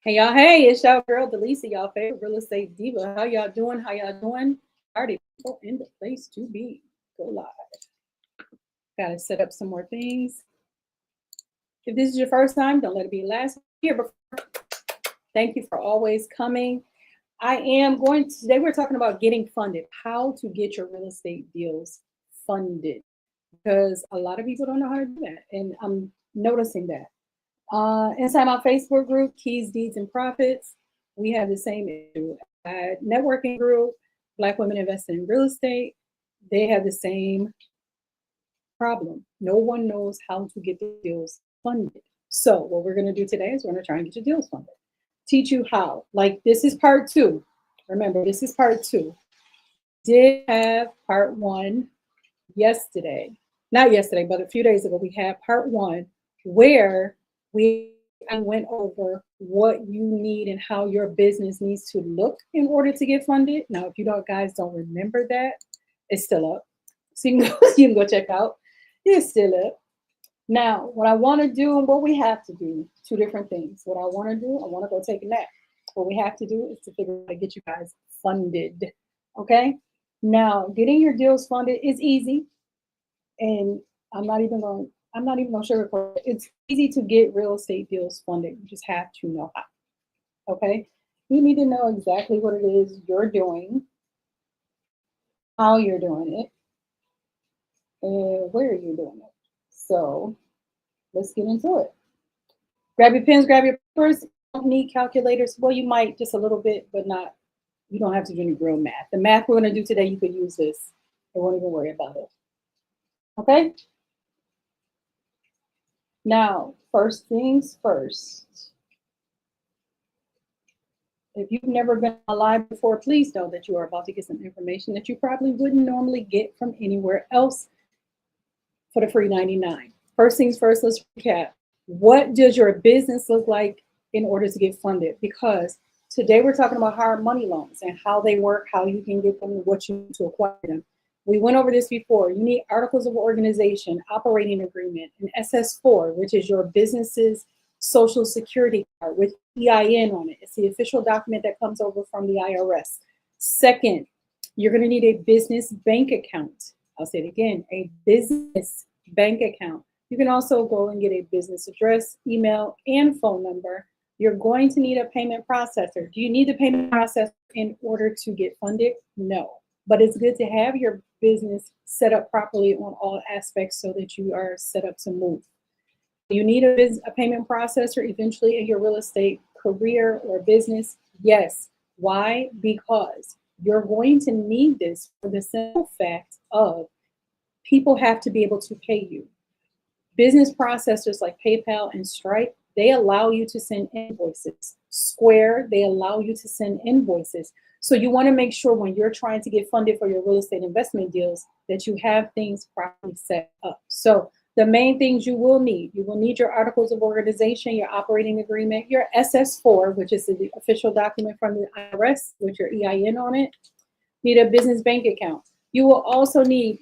Hey y'all, hey, it's y'all girl Delisa, y'all favorite real estate diva. How y'all doing? How y'all doing? Party people in the place to be. Go live. Gotta set up some more things. If this is your first time, don't let it be your last. Here before. Thank you for always coming. I am going to, today we're talking about getting funded, how to get your real estate deals funded. Because a lot of people don't know how to do that. And I'm noticing that. Inside my Facebook group, Keys, Deeds, and Profits, we have the same issue. Networking group, Black Women Investing in Real Estate, they have the same problem. No one knows how to get the deals funded. So what we're going to do today is we're going to try and get your deals funded. Teach you how. Like this is part two. Remember, this is part two. Did have part one yesterday. Not yesterday, but a few days ago, we had part one where I went over what you need and how your business needs to look in order to get funded. Now, if you guys don't remember that, it's still up. So you can go check out. It's still up. Now, what I want to do and what we have to do, two different things. What I want to do, I want to go take a nap. What we have to do is to figure out how to get you guys funded. Okay? Now, getting your deals funded is easy. And I'm not even going to sugarcoat it. It's easy to get real estate deals funded. You just have to know how. Okay? You need to know exactly what it is you're doing, how you're doing it, and where you're doing it. So let's get into it. Grab your pens, grab your papers. You don't need calculators. Well, you might just a little bit, but not, you don't have to do any real math. The math we're going to do today, you could use this. I won't even worry about it. Okay? Now, first things first. If you've never been alive before, please know that you are about to get some information that you probably wouldn't normally get from anywhere else for the free 99. First things first, let's recap. What does your business look like in order to get funded? Because today we're talking about hard money loans and how they work, how you can get them, what you need to acquire them. We went over this before. You need articles of organization, operating agreement, an SS4, which is your business's social security card with EIN on it. It's the official document that comes over from the IRS. Second, you're going to need a business bank account. I'll say it again, a business bank account. You can also go and get a business address, email, and phone number. You're going to need a payment processor. Do you need the payment processor in order to get funded? No. But it's good to have your business set up properly on all aspects so that you are set up to move. You need a payment processor eventually in your real estate career or business? Yes. Why? Because you're going to need this for the simple fact of people have to be able to pay you. Business processors like PayPal and Stripe, they allow you to send invoices. Square, they allow you to send invoices. So you want to make sure when you're trying to get funded for your real estate investment deals that you have things properly set up. So the main things you will need your articles of organization, your operating agreement, your SS4, which is the official document from the IRS with your EIN on it. Need a business bank account. You will also need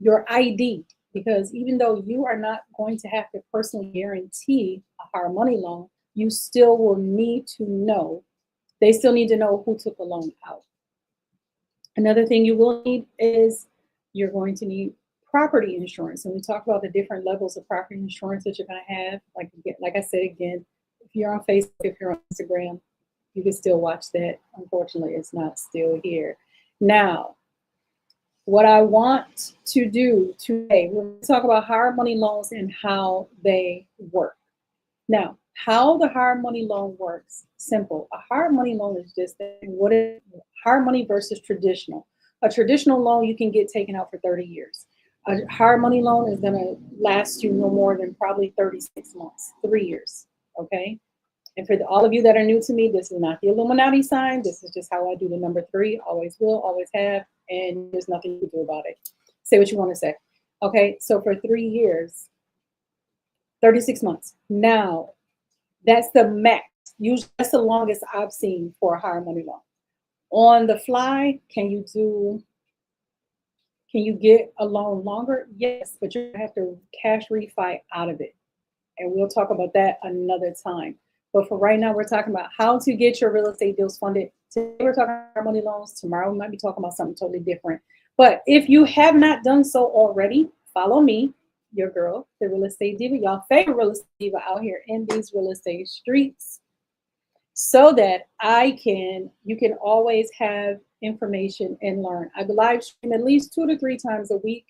your ID, because even though you are not going to have to personally guarantee a hard money loan, you still will need to know, they still need to know who took the loan out. Another thing you will need is you're going to need property insurance. And we talk about the different levels of property insurance that you're going to have. Like I said, again, if you're on Facebook, if you're on Instagram, you can still watch that. Unfortunately, it's not still here. Now, what I want to do today, we're going to talk about hard money loans and how they work. Now, how the hard money loan works, simple. A hard money loan is just what is hard money versus traditional. A traditional loan you can get taken out for 30 years. A hard money loan is going to last you no more than probably 36 months, 3 years, okay? And for all of you that are new to me, this is not the Illuminati sign. This is just how I do the number 3. Always will, always have, and there's nothing you can do about it. Say what you want to say. Okay, so for 3 years, 36 months. Now, that's the max. Usually that's the longest I've seen for a hard money loan. On the fly, can you get a loan longer? Yes, but you have to cash refi out of it. And we'll talk about that another time. But for right now, we're talking about how to get your real estate deals funded. Today, we're talking about money loans. Tomorrow, we might be talking about something totally different. But if you have not done so already, follow me, your girl, the real estate diva, y'all favorite real estate diva out here in these real estate streets, so that you can always have information and learn. I live stream at least 2 to 3 times a week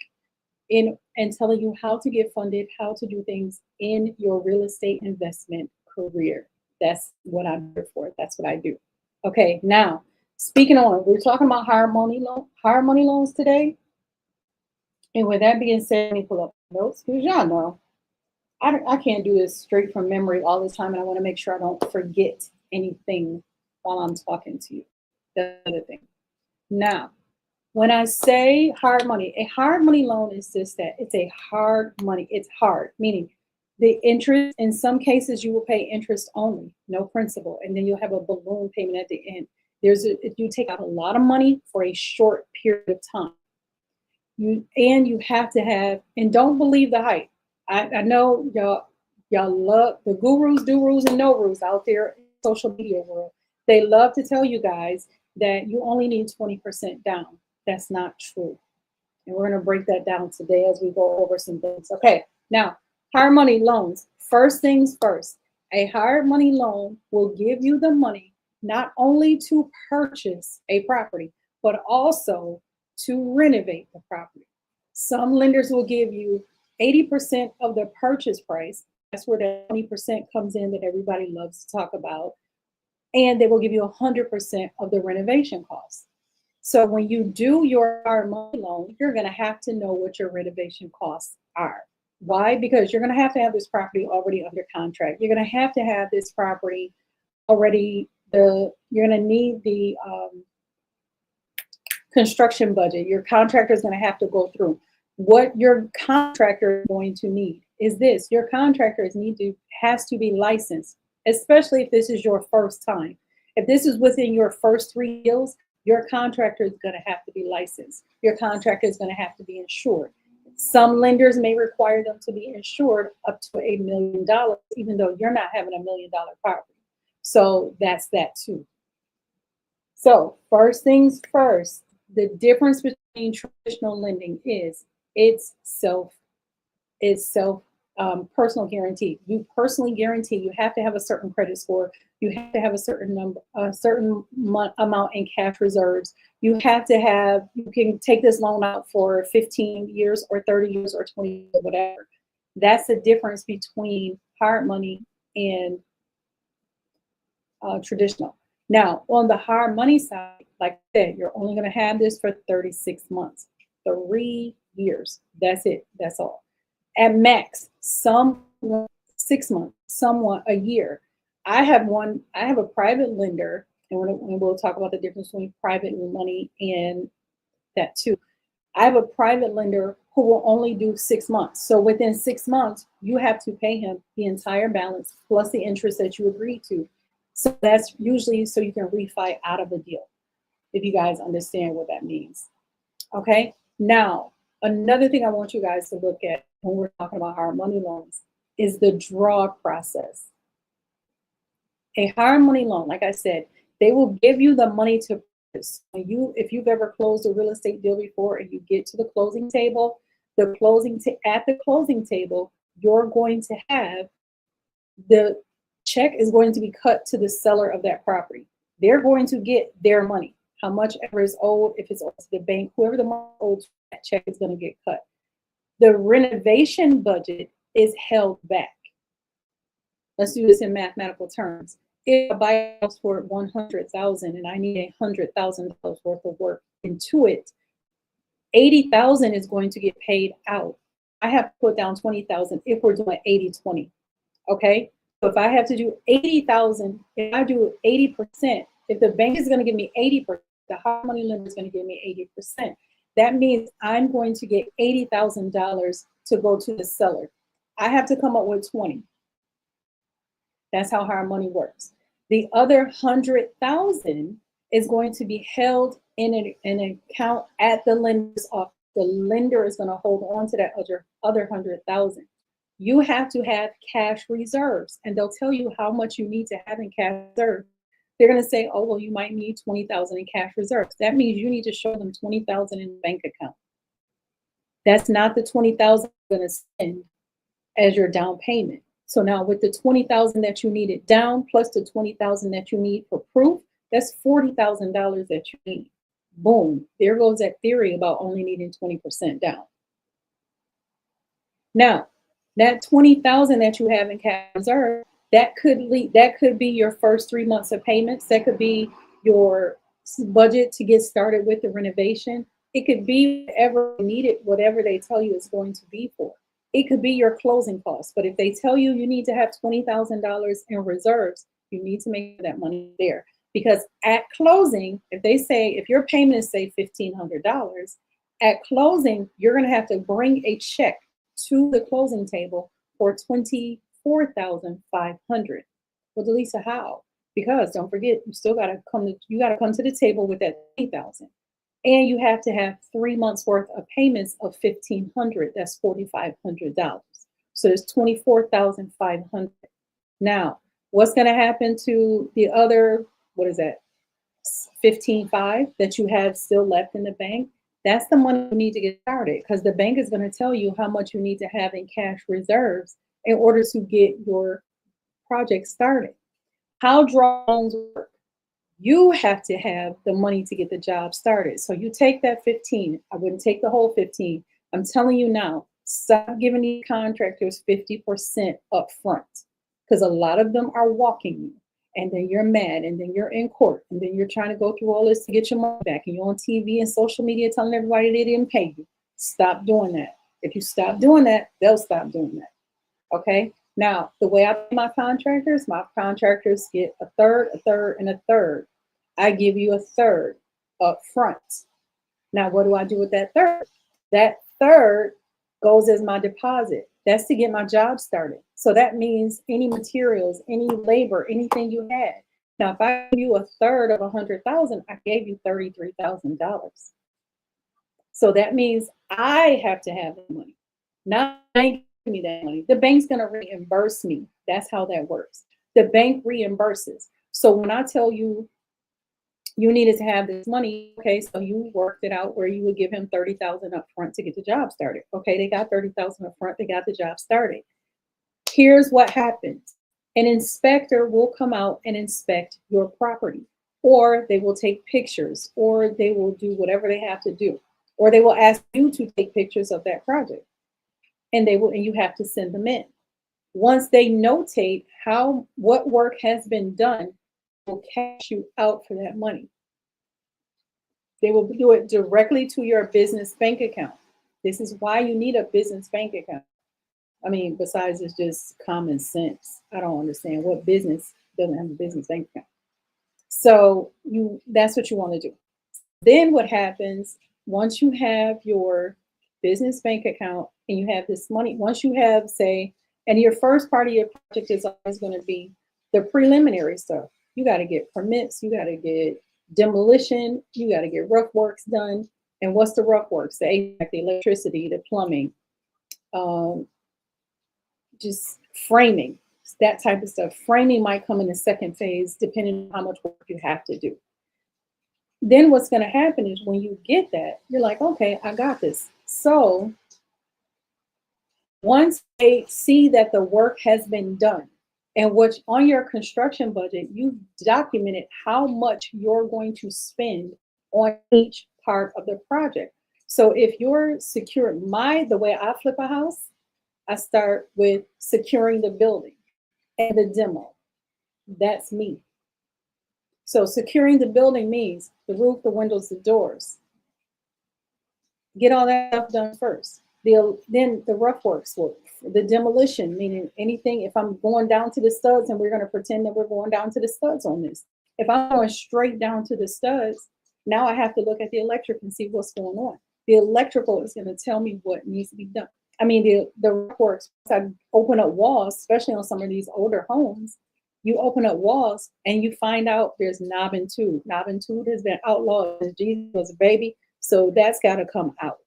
and telling you how to get funded, how to do things in your real estate investment career. That's what I'm here for. That's what I do. Okay, now speaking on, we're talking about hard money loans today. And with that being said, let me pull up notes because y'all know I can't do this straight from memory all the time, and I want to make sure I don't forget anything while I'm talking to you. That's the other thing. Now, when I say hard money, a hard money loan is just that. It's a hard money. It's hard, meaning the interest, in some cases, you will pay interest only, no principal, and then you'll have a balloon payment at the end. You take out a lot of money for a short period of time. You have to have, and don't believe the hype. I know y'all love the gurus, do-rus, and no-rus out there in the social media world. They love to tell you guys that you only need 20% down. That's not true. And we're going to break that down today as we go over some things. Okay, now, hard money loans. First things first, a hard money loan will give you the money not only to purchase a property, but also to renovate the property. Some lenders will give you 80% of the purchase price. That's where the 20% comes in that everybody loves to talk about. And they will give you 100% of the renovation costs. So when you do your hard money loan, you're going to have to know what your renovation costs are. Why? Because you're going to have this property already under contract. You're going to have this property already. You're going to need the construction budget. Your contractor is going to have to go through. What your contractor is going to need is this. Your contractor has to be licensed, especially if this is your first time. If this is within your first 3 deals, your contractor is going to have to be licensed. Your contractor is going to have to be insured. Some lenders may require them to be insured up to $1 million, even though you're not having $1 million property. So that's that too. So first things first, the difference between traditional lending is it's personal guarantee. You personally guarantee. You have to have a certain credit score. You have to have a certain amount in cash reserves. You can take this loan out for 15 years or 30 years or 20 years, whatever. That's the difference between hard money and traditional. Now, on the hard money side, like I said, you're only going to have this for 36 months, 3 years. That's it. That's all. At max, some 6 months, somewhat a year. I have a private lender, and we'll talk about the difference between private money and that too. I have a private lender who will only do 6 months. So within 6 months, you have to pay him the entire balance plus the interest that you agreed to. So that's usually so you can refi out of the deal, if you guys understand what that means. Okay, now another thing I want you guys to look at when we're talking about hard money loans is the draw process. A hard money loan, like I said, they will give you the money to purchase. If you've ever closed a real estate deal before and you get to the closing table, at the closing table, you're going to have the check is going to be cut to the seller of that property. They're going to get their money. How much ever is owed, if it's owed to the bank, whoever the money owed, that check is going to get cut. The renovation budget is held back. Let's do this in mathematical terms. If I buy a house for $100,000 and I need $100,000 worth of work into it, $80,000 is going to get paid out. I have to put down $20,000 if we're doing 80-20. Okay, so if I have to do $80,000, if I do 80%, if the bank is going to give me 80%, the hard money lender is going to give me 80%. That means I'm going to get $80,000 to go to the seller. I have to come up with 20. That's how hard money works. The other 100,000 is going to be held in an account at the lender's office. The lender is going to hold on to that other 100,000. You have to have cash reserves, and they'll tell you how much you need to have in cash reserves. They're going to say, oh, well, you might need 20,000 in cash reserves. That means you need to show them 20,000 in the bank account. That's not the 20,000 you're going to spend as your down payment. So now with the 20,000 that you needed down plus the 20,000 that you need for proof, that's $40,000 that you need. Boom, there goes that theory about only needing 20% down. Now, that 20,000 that you have in cash reserve, that could be your first 3 months of payments. That could be your budget to get started with the renovation. It could be whatever needed, whatever they tell you it's going to be for. It could be your closing costs. But if they tell you you need to have $20,000 in reserves, you need to make that money there. Because at closing, if your payment is say $1,500, at closing, you're going to have to bring a check to the closing table for $24,500. Well, Delisa, how? Because don't forget, you got to come to the table with that $20,000. And you have to have 3 months worth of payments of $1,500. That's $4,500. So it's $24,500. Now, what's going to happen to the other, what is that, $15,500 that you have still left in the bank? That's the money you need to get started, because the bank is going to tell you how much you need to have in cash reserves in order to get your project started. How draw loans work? You have to have the money to get the job started. So you take that 15. I wouldn't take the whole 15. I'm telling you now, stop giving these contractors 50% up front, because a lot of them are walking you, and then you're mad, and then you're in court, and then you're trying to go through all this to get your money back, and you're on TV and social media telling everybody they didn't pay you. Stop doing that. If you stop doing that, they'll stop doing that. Okay? Now, the way I pay my contractors get a third, and a third. I give you a third up front. Now, what do I do with that third? That third goes as my deposit. That's to get my job started. So that means any materials, any labor, anything you had. Now, if I give you a third of 100,000, I gave you $33,000. So that means I have to have the money. Not the bank give me that money. The bank's going to reimburse me. That's how that works. The bank reimburses. So when I tell you you needed to have this money, okay, so you worked it out where you would give him $30,000 up front to get the job started. Okay, they got $30,000 up front, they got the job started. Here's what happens. An inspector will come out and inspect your property, or they will take pictures, or they will do whatever they have to do, or they will ask you to take pictures of that project, and you have to send them in. Once they notate what work has been done, will cash you out for that money. They will do it directly to your business bank account. This is why you need a business bank account. I mean, besides it's just common sense. I don't understand what business doesn't have a business bank account. So that's what you want to do. Then what happens once you have your business bank account and you have this money, once you have, say, and your first part of your project is always going to be the preliminary stuff. You got to get permits, you got to get demolition, you got to get rough works done. And what's the rough works? The HVAC, the electricity, the plumbing, just framing, that type of stuff. Framing might come in the second phase, depending on how much work you have to do. Then what's going to happen is when you get that, you're like, okay, I got this. So once they see that the work has been done, and what's on your construction budget, you've documented how much you're going to spend on each part of the project. So if you're secure, the way I flip a house, I start with securing the building and the demo. That's me. So securing the building means the roof, the windows, the doors. Get all that stuff done first. Then the rough works work. The demolition, meaning anything, if I'm going down to the studs, and we're going to pretend that we're going down to the studs on this. If I'm going straight down to the studs, now I have to look at the electric and see what's going on. The electrical is going to tell me what needs to be done. I mean, the rough works, I open up walls, especially on some of these older homes, you open up walls and you find out there's knob and tube. Knob and tube has been outlawed since Jesus was a baby, so that's got to come out.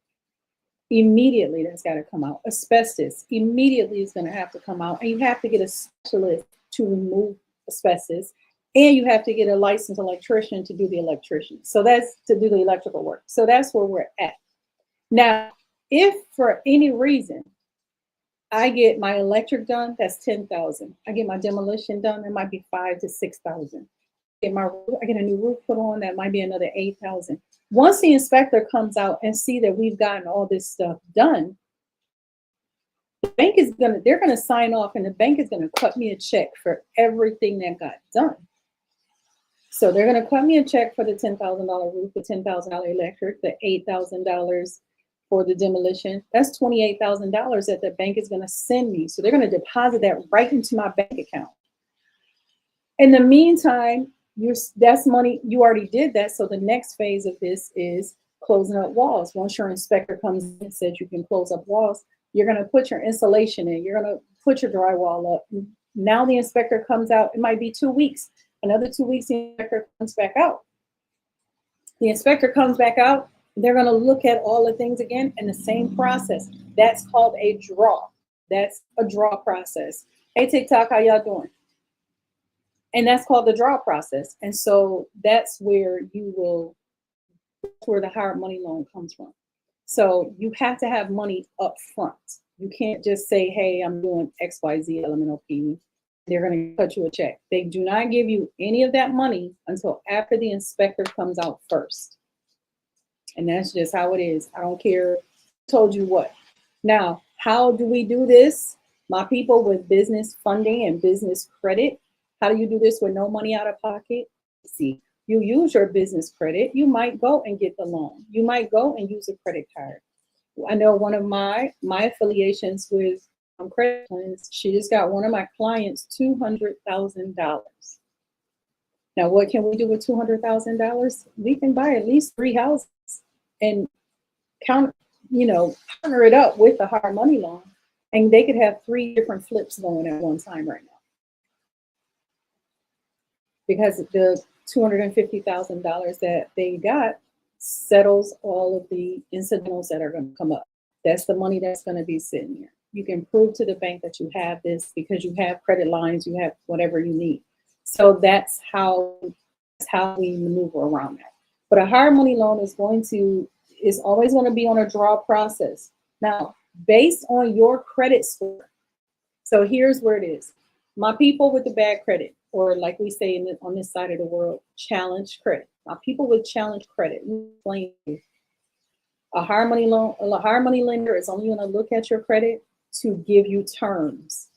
Immediately that's got to come out. Asbestos immediately is going to have to come out, and you have to get a specialist to remove asbestos, and you have to get a licensed electrician to do the electrician. So that's to do the electrical work. So that's where we're at. Now, if for any reason I get my electric done, that's 10,000. I get my demolition done, it might be 5,000 to 6,000. I get a new roof put on, that might be another 8,000. Once the inspector comes out and see that we've gotten all this stuff done, the bank is they're gonna sign off, and the bank is gonna cut me a check for everything that got done. So they're gonna cut me a check for the $10,000 roof, the $10,000 electric, the $8,000 for the demolition. That's $28,000 that the bank is gonna send me. So they're gonna deposit that right into my bank account. In the meantime, that's money, you already did that. So the next phase of this is closing up walls. Once your inspector comes in and says you can close up walls, you're going to put your insulation in, you're going to put your drywall up. Now the inspector comes out, it might be 2 weeks. Another 2 weeks, the inspector comes back out. The inspector comes back out, they're going to look at all the things again in the same process. That's called a draw. That's a draw process. Hey, TikTok, how y'all doing? And that's called the draw process. And so that's where where the hard money loan comes from. So you have to have money up front. You can't just say, hey, I'm doing XYZ elemental P. They're going to cut you a check. They do not give you any of that money until after the inspector comes out first. And that's just how it is. I don't care who told you what. Now, how do we do this? My people with business funding and business credit, how do you do this with no money out of pocket? See, you use your business credit. You might go and get the loan. You might go and use a credit card. I know one of my affiliations with credit plans, she just got one of my clients $200,000. Now, what can we do with $200,000? We can buy at least 3 houses and partner it up with the hard money loan, and they could have 3 different flips going at one time right now. Because the $250,000 that they got settles all of the incidentals that are going to come up. That's the money that's going to be sitting here. You can prove to the bank that you have this because you have credit lines, you have whatever you need. So that's how we maneuver around that. But a hard money loan is always going to be on a draw process. Now, based on your credit score. So here's where it is. My people with the bad credit, or like we say on this side of the world, challenge credit. Now, people with challenge credit, a hard money lender is only going to look at your credit to give you terms.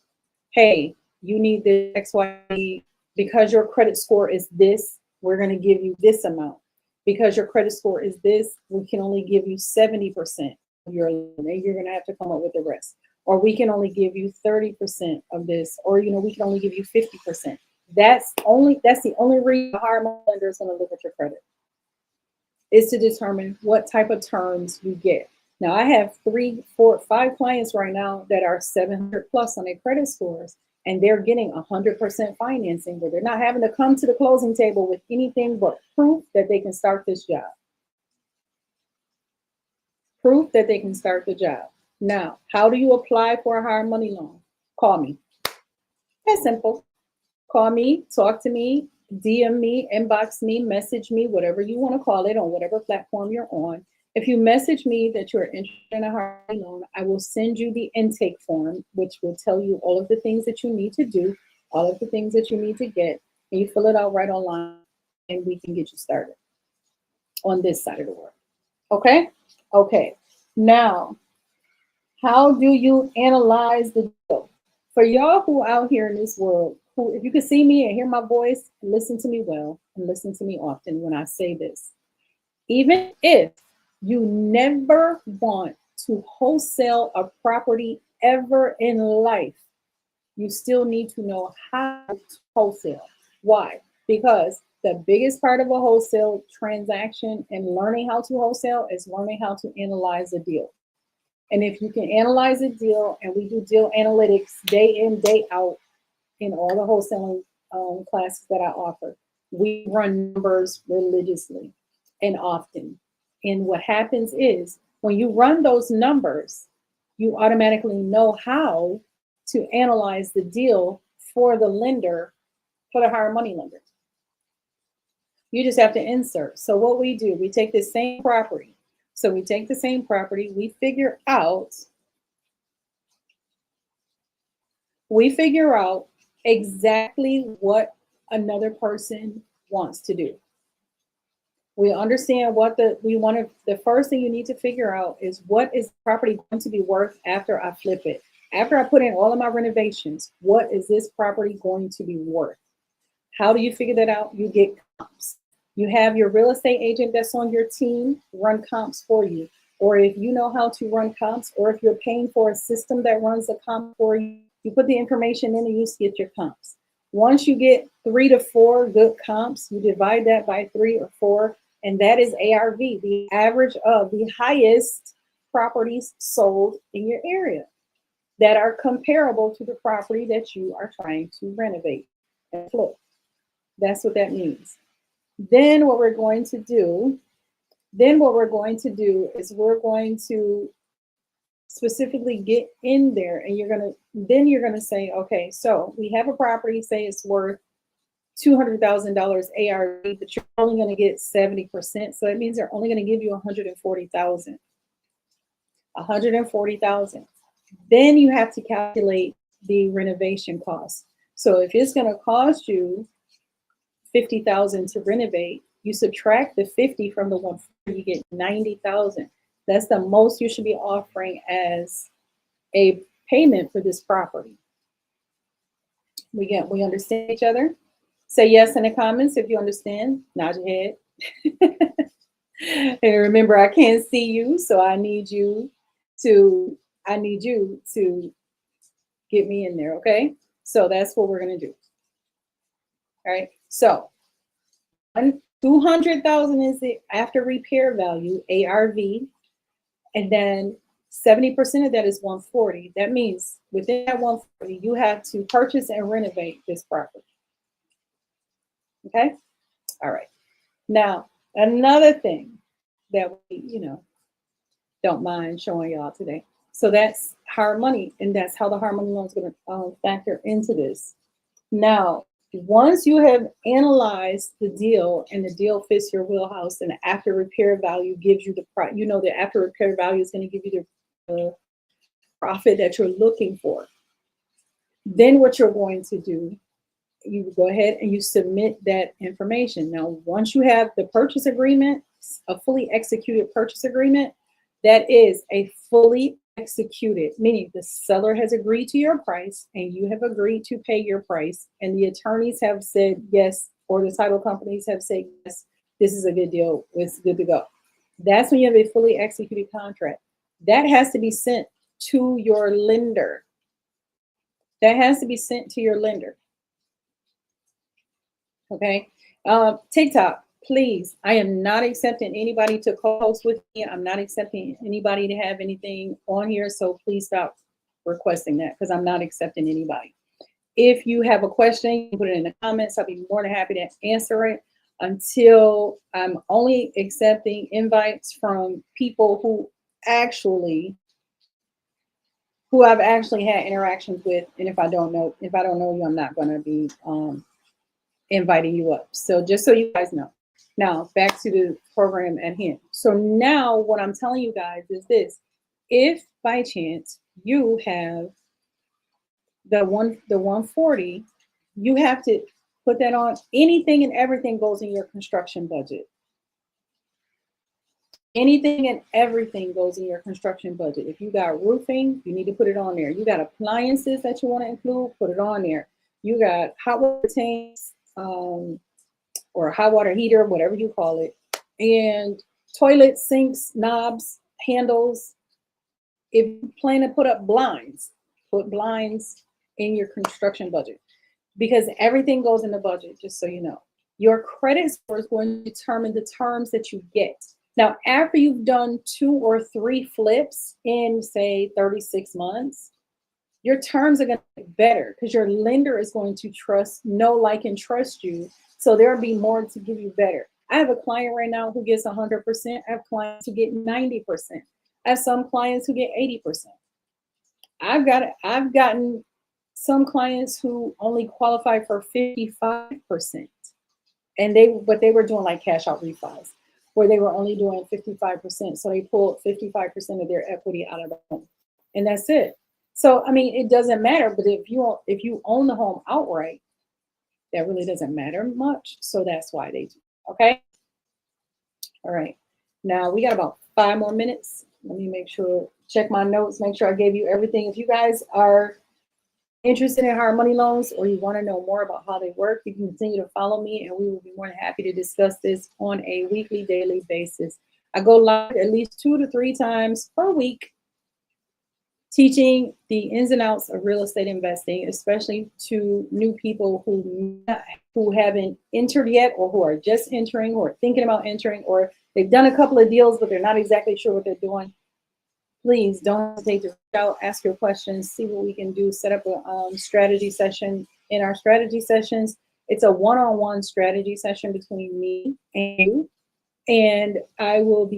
Hey, you need this XYZ because your credit score is this. We're going to give you this amount. Because your credit score is this, we can only give you 70% of your loan, and you're going to have to come up with the rest. Or we can only give you 30% of this, or we can only give you 50%. That's the only reason a hard money lender is going to look at your credit, is to determine what type of terms you get. Now, I have 3, 4, 5 clients right now that are 700 plus on their credit scores, and they're getting 100% financing, where they're not having to come to the closing table with anything but proof that they can start this job. Proof that they can start the job. Now, how do you apply for a hard money loan? Call me. That's simple. Call me, talk to me, DM me, inbox me, message me, whatever you want to call it, on whatever platform you're on. If you message me that you're interested in a hard money loan, I will send you the intake form, which will tell you all of the things that you need to do, all of the things that you need to get, and you fill it out right online, and we can get you started on this side of the world. Okay? Okay. Now, how do you analyze the deal? For y'all who out here in this world, who, if you can see me and hear my voice, listen to me well and listen to me often when I say this. Even if you never want to wholesale a property ever in life, you still need to know how to wholesale. Why? Because the biggest part of a wholesale transaction and learning how to wholesale is learning how to analyze a deal. And if you can analyze a deal, and we do deal analytics day in, day out in all the wholesaling classes that I offer, we run numbers religiously and often. And what happens is When you run those numbers, you automatically know how to analyze the deal for the lender, for the hard money lender. You just have to insert. So what we do, we take the same property. So we take the same property, we figure out exactly what another person wants to do. We understand what the first thing you need to figure out is what is the property going to be worth after I flip it. After I put in all of my renovations, what is this property going to be worth? How do you figure that out? You get comps. You have your real estate agent that's on your team run comps for you. Or if you know how to run comps, or if you're paying for a system that runs a comp for you, you put the information in and you get your comps. Once you get 3 to 4 good comps, you divide that by 3 or 4, and that is ARV, the average of the highest properties sold in your area that are comparable to the property that you are trying to renovate and flip. That's what that means. Then what we're going to do is we're going to specifically get in there, and you're going to say, okay, so we have a property, say it's worth $200,000 ARV, but you're only going to get 70%. So that means they're only going to give you $140,000. $140,000. Then you have to calculate the renovation cost. So if it's going to cost you $50,000 to renovate, you subtract the 50 from the 140, you get 90,000. That's the most you should be offering as a payment for this property. We understand each other? Say yes in the comments if you understand. Nod your head. And remember, I can't see you, so I need you to get me in there, okay? So that's what we're gonna do. All right. So 200,000 is the after repair value, ARV, and then 70% of that is 140. That means within that 140, you have to purchase and renovate this property. Okay. All right. Now, another thing that we, don't mind showing y'all today. So that's hard money, and that's how the hard money loan is going to factor into this. Now, once you have analyzed the deal and the deal fits your wheelhouse, and the after repair value gives you the price, the after repair value is going to give you the profit that you're looking for. Then what you're going to do, you go ahead and you submit that information. Now, once you have the purchase agreement, a fully executed purchase agreement, that is a fully executed, meaning the seller has agreed to your price and you have agreed to pay your price, and the attorneys have said yes, or the title companies have said yes, this is a good deal, it's good to go. That's when you have a fully executed contract. That has to be sent to your lender. That has to be sent to your lender. Okay. TikTok, please, I am not accepting anybody to co-host with me. I'm not accepting anybody to have anything on here. So please stop requesting that, because I'm not accepting anybody. If you have a question, you can put it in the comments. I'll be more than happy to answer it. Until I'm only accepting invites from people who I've actually had interactions with. And if I don't know you, I'm not going to be inviting you up. So just so you guys know. Now back to the program at hand. So now what I'm telling you guys is this: if by chance you have the 140, you have to put that on. Anything and everything goes in your construction budget. Anything and everything goes in your construction budget. If you got roofing, you need to put it on there. You got appliances that you want to include, put it on there. You got hot water tanks, or a hot water heater, whatever you call it, and toilets, sinks, knobs, handles. If you plan to put up blinds, put blinds in your construction budget, because everything goes in the budget, just so you know. Your credit score is going to determine the terms that you get. Know, after you've done 2 or 3 flips in, say, 36 months, your terms are going to get better, because your lender is going to know, like, and trust you. So there'll be more to give you better. I have a client right now who gets 100%. I have clients who get 90%. I have some clients who get 80%. I've gotten some clients who only qualify for 55%. And but they were doing like cash out refis where they were only doing 55%. So they pulled 55% of their equity out of the home. And that's it. So I mean, it doesn't matter, but if you own the home outright, that really doesn't matter much. So that's why they do. Okay. All right. Now we got about 5 more minutes. Let me make sure, check my notes, make sure I gave you everything. If you guys are interested in hard money loans or you want to know more about how they work, you can continue to follow me and we will be more than happy to discuss this on a weekly, daily basis. I go live at least 2 to 3 times per week teaching the ins and outs of real estate investing, especially to new people who haven't entered yet or who are just entering or thinking about entering, or they've done a couple of deals but they're not exactly sure what they're doing. Please don't hesitate to reach out, ask your questions, see what we can do, set up a strategy session. In our strategy sessions, it's a one-on-one strategy session between me and you. And I'll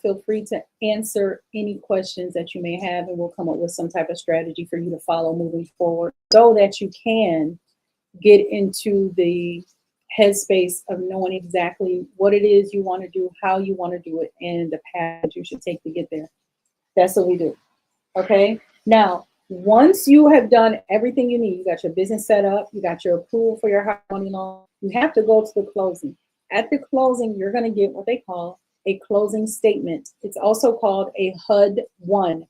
feel free to answer any questions that you may have, and we'll come up with some type of strategy for you to follow moving forward so that you can get into the headspace of knowing exactly what it is you want to do, how you want to do it, and the path that you should take to get there. That's what we do. Okay. Now, once you have done everything you need, you got your business set up, you got your approval for your hard money loan, you have to go to the closing. At the closing, you're going to get what they call a closing statement. It's also called a HUD-1.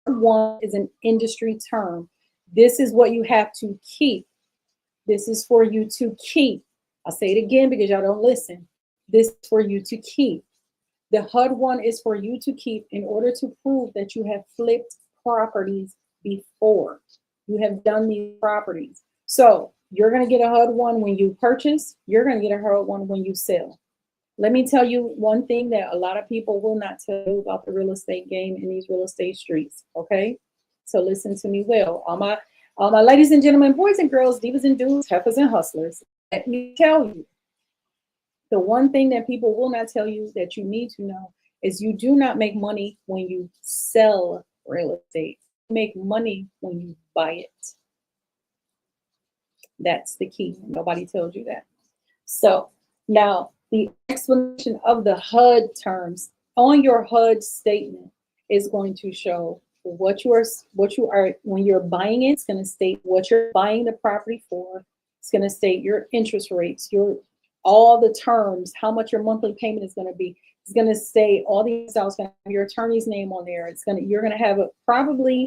HUD-1 is an industry term. This is what you have to keep. This is for you to keep. I'll say it again because y'all don't listen. This is for you to keep. The HUD-1 is for you to keep in order to prove that you have flipped properties before. You have done these properties. So you're going to get a HUD-1 when you purchase. You're going to get a HUD-1 when you sell. Let me tell you one thing that a lot of people will not tell you about the real estate game in these real estate streets. Okay, so listen to me well. All my ladies and gentlemen, boys and girls, divas and dudes, heifers and hustlers. Let me tell you, the one thing that people will not tell you that you need to know is you do not make money when you sell real estate. You make money when you buy it. That's the key. Nobody tells you that. So now the explanation of the HUD terms on your HUD statement is going to show what you are when you're buying it. It's going to state what you're buying the property for. It's going to state your interest rates, all the terms, how much your monthly payment is going to be. It's going to say all the ins and outs. It's going to have your attorney's name on there. You're going to have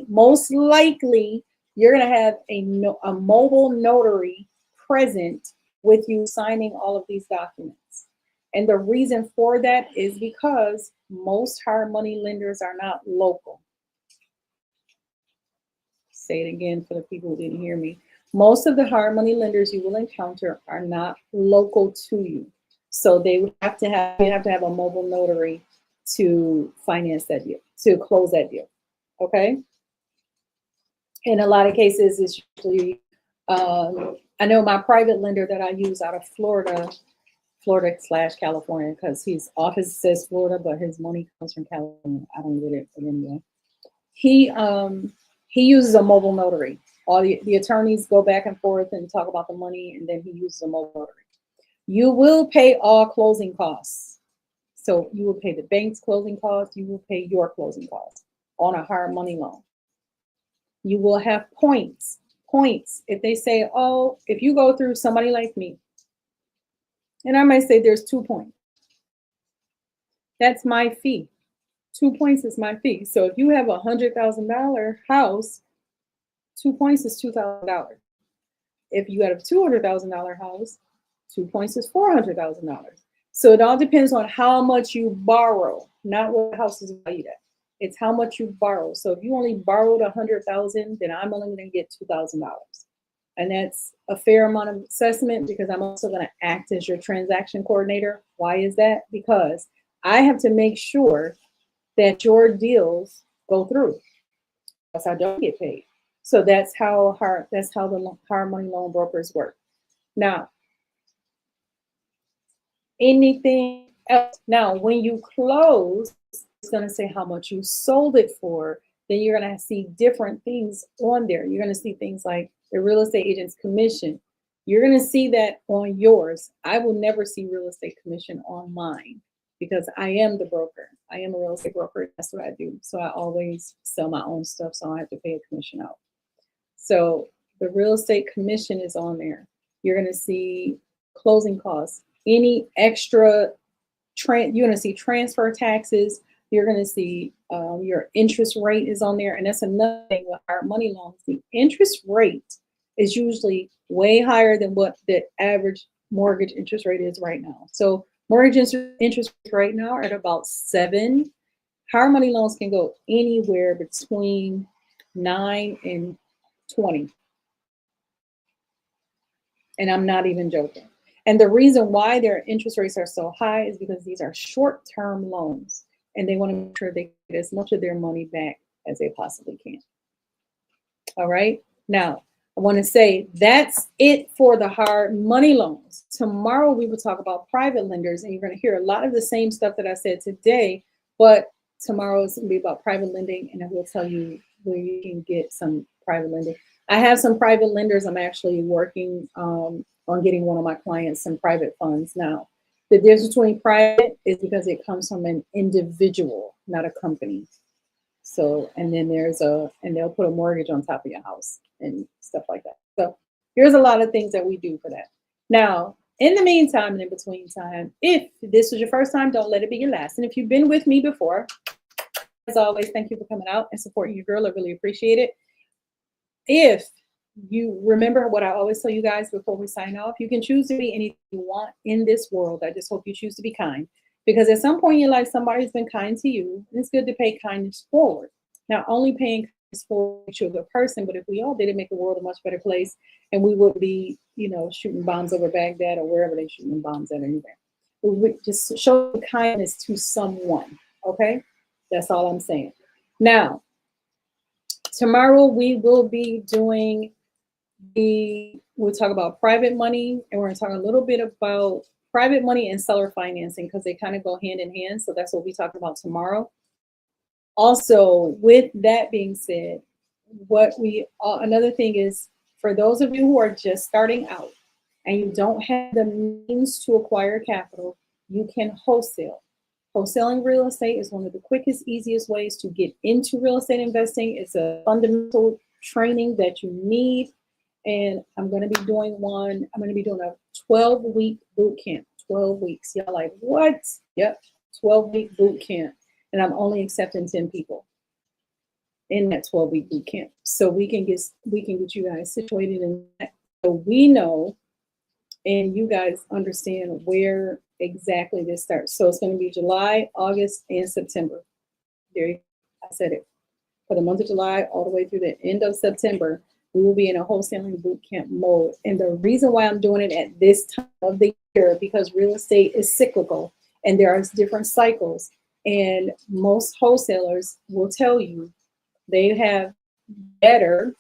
most likely, you're going to have a mobile notary present with you signing all of these documents. And the reason for that is because most hard money lenders are not local. Say it again for the people who didn't hear me. Most of the hard money lenders you will encounter are not local to you. So you have to have a mobile notary to finance that deal, to close that deal. Okay. In a lot of cases, it's usually, I know my private lender that I use out of Florida/California, because his office says Florida, but his money comes from California. I don't get it, but anyway. He uses a mobile notary. All the attorneys go back and forth and talk about the money, and then he uses a mobile notary. You will pay all closing costs. So you will pay the bank's closing costs. You will pay your closing costs on a hard money loan. You will have points. If they say, oh, if you go through somebody like me, and I might say there's 2 points. That's my fee. 2 points is my fee. So if you have a $100,000 house, 2 points is $2,000. If you have a $200,000 house, 2 points is $400,000. So it all depends on how much you borrow, not what the house is valued at. It's how much you borrow. So if you only borrowed $100,000, then I'm only going to get $2,000. And that's a fair amount of assessment because I'm also going to act as your transaction coordinator. Why is that? Because I have to make sure that your deals go through, else I don't get paid. So that's how the hard money loan brokers work. Now, anything else? Now, when you close, It's going to say how much you sold it for. Then you're going to see different things on there. You're going to see things like the real estate agent's commission. You're going to see that on yours. I will never see real estate commission on mine because I am the broker. I am a real estate broker. That's what I do. So I always sell my own stuff, so I don't have to pay a commission out. So the real estate commission is on there. You're going to see closing costs, any extra, you're going to see transfer taxes. You're going to see your interest rate is on there. And that's another thing with our money loans. The interest rate is usually way higher than what the average mortgage interest rate is right now. So mortgage interest right now are at about 7. Our money loans can go anywhere between 9 and 20. And I'm not even joking. And the reason why their interest rates are so high is because these are short-term loans and they want to make sure they get as much of their money back as they possibly can. All right. Now, I want to say that's it for the hard money loans. Tomorrow we will talk about private lenders, and you're going to hear a lot of the same stuff that I said today, but tomorrow is going to be about private lending, and I will tell you where you can get some private lending. I have some private lenders. I'm actually working on getting one of my clients some private funds now. The difference between private is because it comes from an individual, not a company. So, and then and they'll put a mortgage on top of your house and stuff like that. So here's a lot of things that we do for that. Now, in the meantime and in between time, if this was your first time, don't let it be your last. And if you've been with me before, as always, thank you for coming out and supporting your girl. I really appreciate it. If you remember what I always tell you guys before we sign off, you can choose to be anything you want in this world. I just hope you choose to be kind, because at some point in your life, somebody's been kind to you, and it's good to pay kindness forward. Not only paying kindness forward makes you a good person, but if we all did it, make the world a much better place, and we would be, shooting bombs over Baghdad or wherever they're shooting bombs at anyway. We would just show kindness to someone, okay? That's all I'm saying. Now, tomorrow we will be doing we'll talk about private money, and we're going to talk a little bit about private money and seller financing because they kind of go hand in hand. So that's what we talk about tomorrow. Also, with that being said, another thing is, for those of you who are just starting out and you don't have the means to acquire capital, you can wholesale. Wholesaling real estate is one of the quickest, easiest ways to get into real estate investing. It's a fundamental training that you need. And I'm going to be doing a 12-week boot camp. 12 weeks. Y'all like, what? Yep, 12-week boot camp. And I'm only accepting 10 people in that 12-week boot camp. So we can get you guys situated in that, so we know and you guys understand where exactly this starts. So it's going to be July, August, and September. There you go. I said it. For the month of July all the way through the end of September, we will be in a wholesaling boot camp mode. And the reason why I'm doing it at this time of the year, because real estate is cyclical and there are different cycles. And most wholesalers will tell you they have better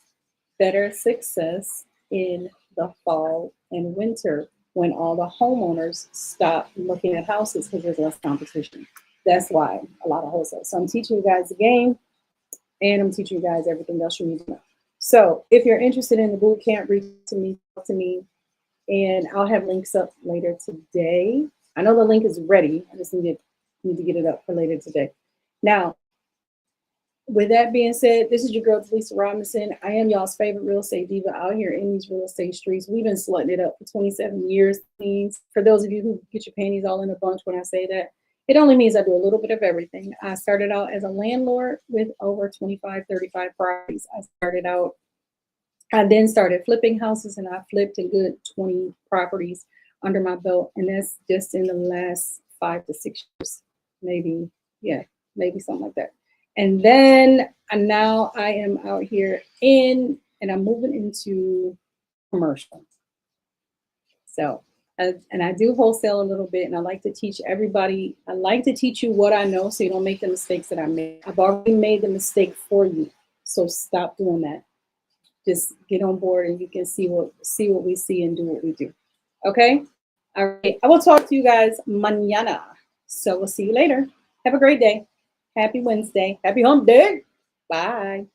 success in the fall and winter when all the homeowners stop looking at houses because there's less competition. That's why a lot of wholesale. So I'm teaching you guys the game, and I'm teaching you guys everything else you need to know. So if you're interested in the boot camp, reach to me, talk to me, and I'll have links up later today. I know the link is ready. I just need to get it up for later today. Now, with that being said, this is your girl, Lisa Robinson. I am y'all's favorite real estate diva out here in these real estate streets. We've been slutting it up for 27 years. For those of you who get your panties all in a bunch when I say that, it only means I do a little bit of everything. I started out as a landlord with over 25, 35 properties. I then started flipping houses, and I flipped a good 20 properties under my belt. And that's just in the last 5 to 6 years, maybe something like that. And then now I am out here and I'm moving into commercial. So, and I do wholesale a little bit, and I like to teach everybody. I like to teach you what I know so you don't make the mistakes that I made. I've already made the mistake for you. So stop doing that. Just get on board and you can see what we see and do what we do. Okay? All right. I will talk to you guys mañana. So we'll see you later. Have a great day. Happy Wednesday. Happy hump day. Bye.